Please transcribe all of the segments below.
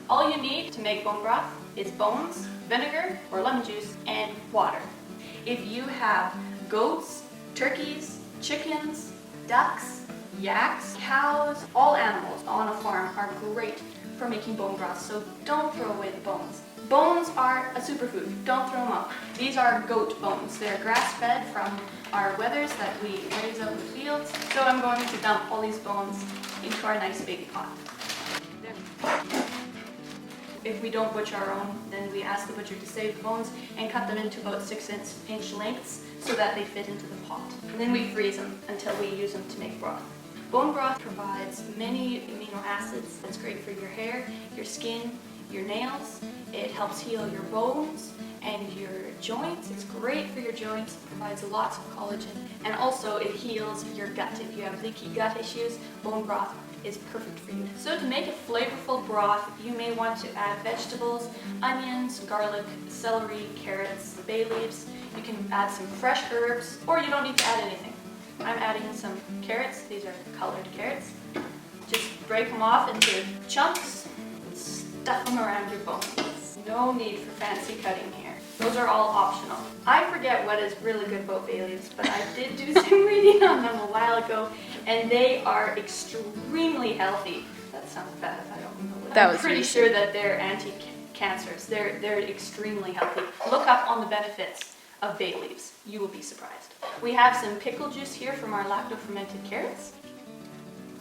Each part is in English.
All you need to make bone broth is bones, vinegar or lemon juice, and water. If you have goats, turkeys, chickens, ducks, yaks, cows, all animals on a farm are great for making bone broth, so don't throw away the bones. Bones are a superfood, don't throw them out. These are goat bones. They're grass-fed from our wethers that we raise out in the fields. So I'm going to dump all these bones into our nice big pot. If we don't butcher our own, then we ask the butcher to save the bones and cut them into about 6-inch lengths so that they fit into the pot. And then we freeze them until we use them to make broth. Bone broth provides many amino acids. It's great for your hair, your skin, your nails. It helps heal your bones and your joints. It's great for your joints. It provides lots of collagen. And also it heals your gut. If you have leaky gut issues, bone broth is perfect for you. So to make a flavorful broth, you may want to add vegetables, onions, garlic, celery, carrots, bay leaves. You can add some fresh herbs, or you don't need to add anything. I'm adding some carrots. These are colored carrots. Just break them off into chunks and stuff them around your bones. No need for fancy cutting here. Those are all optional. I forget what is really good about bay leaves, but I did do some reading on them a while ago, and they are extremely healthy. That sounds bad. I don't know. I'm pretty sure that they're anti-cancers. They're extremely healthy. Look up on the benefits of bay leaves. You will be surprised. We have some pickle juice here from our lacto-fermented carrots.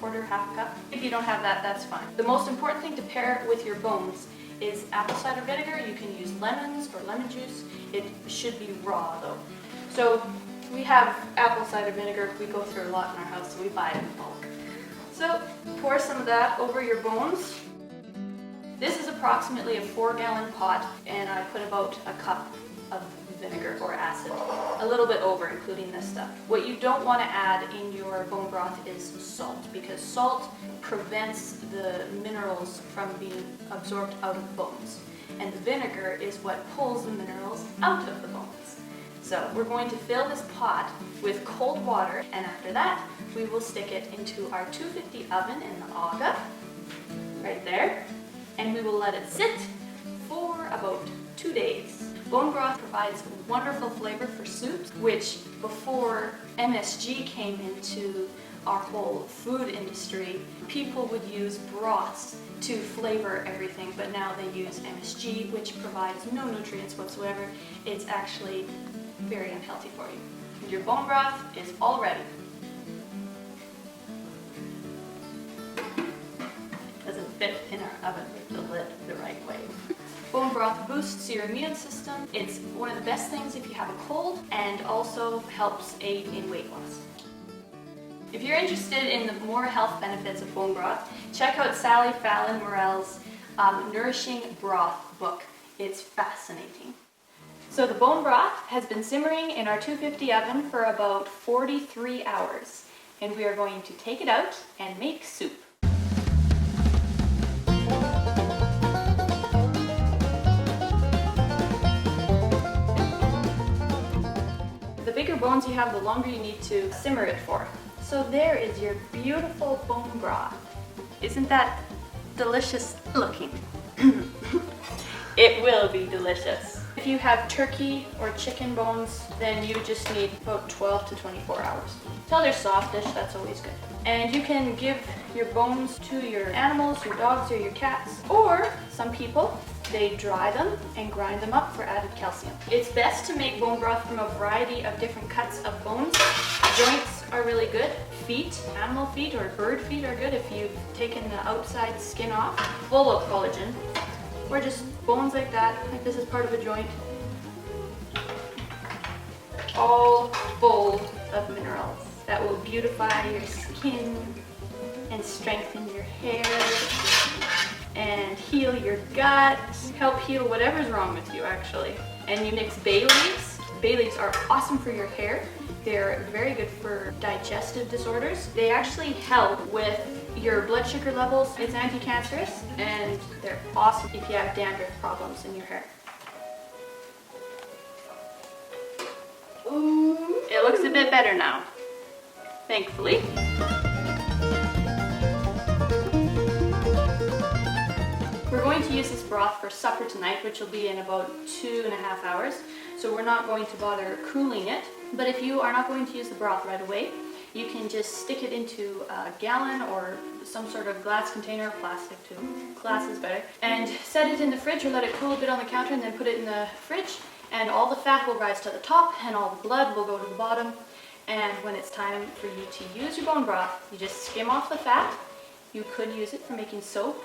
Quarter, half a cup. If you don't have that, that's fine. The most important thing to pair with your bones is apple cider vinegar. You can use lemons or lemon juice. It should be raw though. So we have apple cider vinegar. We go through a lot in our house, so we buy it in bulk. So pour some of that over your bones. This is approximately a 4-gallon pot, and I put about a cup of vinegar or acid, a little bit over, including this stuff. What you don't want to add in your bone broth is salt, because salt prevents the minerals from being absorbed out of the bones, and the vinegar is what pulls the minerals out of the bones. So we're going to fill this pot with cold water, and after that we will stick it into our 250 oven in the Aga, right there, and we will let it sit for about 2 days. Bone broth provides wonderful flavor for soups, which before MSG came into our whole food industry, people would use broths to flavor everything, but now they use MSG, which provides no nutrients whatsoever. It's actually very unhealthy for you. And your bone broth is all ready. Doesn't fit in our oven with the lid the right way. Bone broth boosts your immune system. It's one of the best things if you have a cold, and also helps aid in weight loss. If you're interested in the more health benefits of bone broth, check out Sally Fallon Morell's Nourishing Broth book. It's fascinating. So the bone broth has been simmering in our 250 oven for about 43 hours, and we are going to take it out and make soup. The bigger bones you have, the longer you need to simmer it for. So there is your beautiful bone broth. Isn't that delicious looking? It will be delicious. If you have turkey or chicken bones, then you just need about 12 to 24 hours. Until they're softish, that's always good. And you can give your bones to your animals, your dogs or your cats, or some people, they dry them and grind them up for added calcium. It's best to make bone broth from a variety of different cuts of bones. Joints are really good. Feet, animal feet or bird feet are good if you've taken the outside skin off. Full of collagen. Or just bones like that, like this is part of a joint. All full of minerals that will beautify your skin and strengthen your hair and heal your gut, help heal whatever's wrong with you actually. And you mix bay leaves. Bay leaves are awesome for your hair. They're very good for digestive disorders. They actually help with your blood sugar levels. It's anti-cancerous, and they're awesome if you have dandruff problems in your hair. Ooh, it looks a bit better now, thankfully. We're going to to use this broth for supper tonight, which will be in about 2.5 hours. So we're not going to bother cooling it. But if you are not going to use the broth right away, you can just stick it into a gallon or some sort of glass container, plastic too, glass is better, and set it in the fridge or let it cool a bit on the counter and then put it in the fridge, and all the fat will rise to the top and all the blood will go to the bottom. And when it's time for you to use your bone broth, you just skim off the fat. You could use it for making soap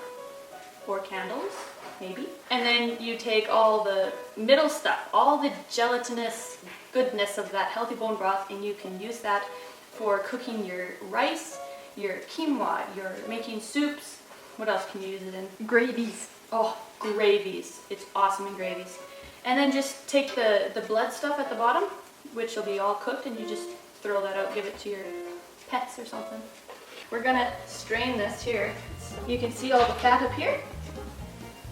or candles, maybe. And then you take all the middle stuff, all the gelatinous goodness of that healthy bone broth, and you can use that for cooking your rice, your quinoa, you're making soups. What else can you use it in? Gravies. Oh, gravies. It's awesome in gravies. And then just take the blood stuff at the bottom, which will be all cooked, and you just throw that out, give it to your pets or something. We're gonna strain this here. You can see all the fat up here.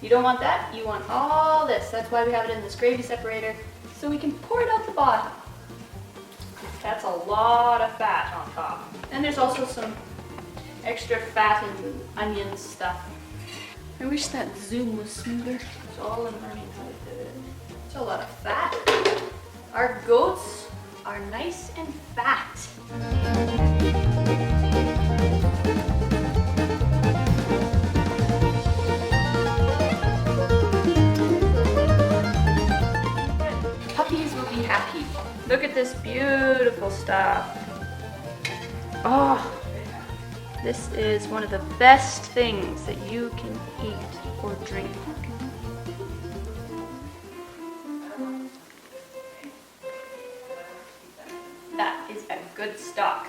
You don't want that, you want all this. That's why we have it in this gravy separator, so we can pour it out the bottom. That's a lot of fat on top. And there's also some extra fat and onion stuff. I wish that zoom was smoother. It's all underneath like this. It's a lot of fat. Our goats are nice and fat. Puppies will be happy. Look at this beautiful stuff. Oh, this is one of the best things that you can eat or drink. That is a good stock.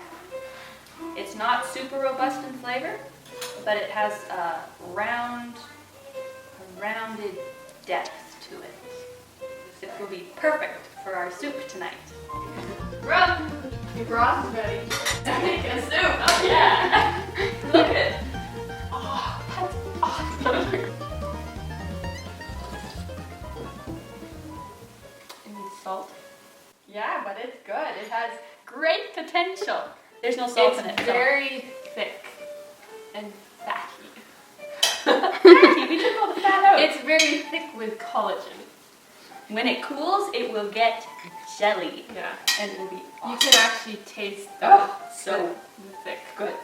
It's not super robust in flavor, but it has a rounded depth to it. It will be perfect for our soup tonight. Brooke, your broth is ready. I'm making a soup. Oh yeah. Look at it. Oh, that's awesome. It needs salt. Yeah, but it's good. It has great potential. There's no salt in it. It's very thick and fatty. Fatty? We took all the fat out. It's very thick with collagen. When it cools, it will get jelly. Yeah. And it will be awesome. You can actually taste so thick. Good.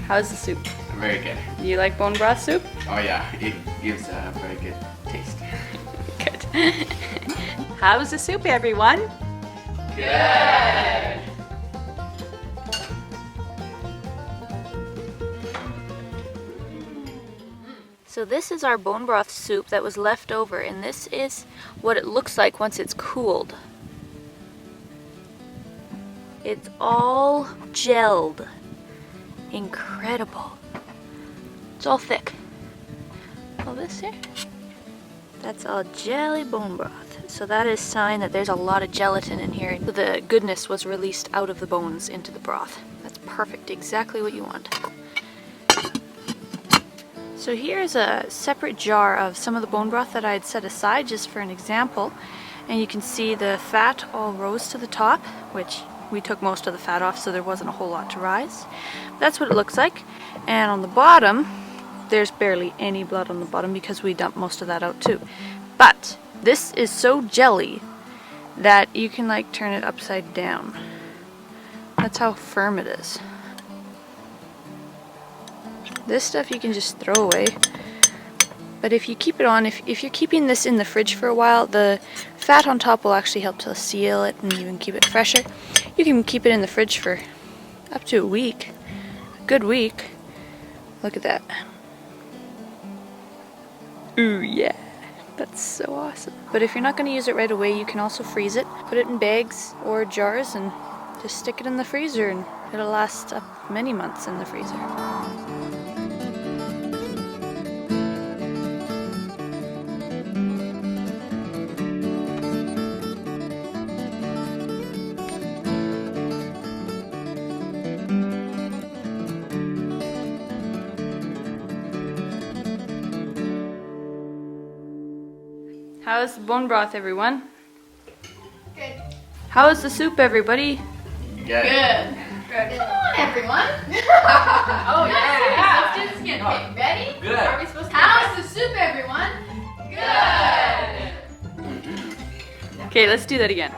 How's the soup? Very good. Do you like bone broth soup? Oh yeah, it gives a very good taste. Good. How's the soup, everyone? Good! So this is our bone broth soup that was left over, and this is what it looks like once it's cooled. It's all gelled. Incredible. It's all thick. All this here, that's all jelly bone broth. So that is a sign that there's a lot of gelatin in here. The goodness was released out of the bones into the broth. That's perfect, exactly what you want. So here's a separate jar of some of the bone broth that I had set aside just for an example. And you can see the fat all rose to the top, which we took most of the fat off, so there wasn't a whole lot to rise. That's what it looks like. And on the bottom, there's barely any blood on the bottom because we dumped most of that out too. But this is so jelly that you can like turn it upside down. That's how firm it is. This stuff you can just throw away. But if you keep it on, if you're keeping this in the fridge for a while, the fat on top will actually help to seal it and even keep it fresher. You can keep it in the fridge for up to a week. A good week. Look at that. Ooh, yeah. That's so awesome. But if you're not going to use it right away, you can also freeze it. Put it in bags or jars and just stick it in the freezer, and it'll last up many months in the freezer. How's the bone broth, everyone? Good. How is the soup, everybody? Good. Good. Come on, everyone. Oh yeah. Let's do this again. Okay, ready? Good. Are we supposed to? How's the soup, everyone? Good. Okay, let's do that again.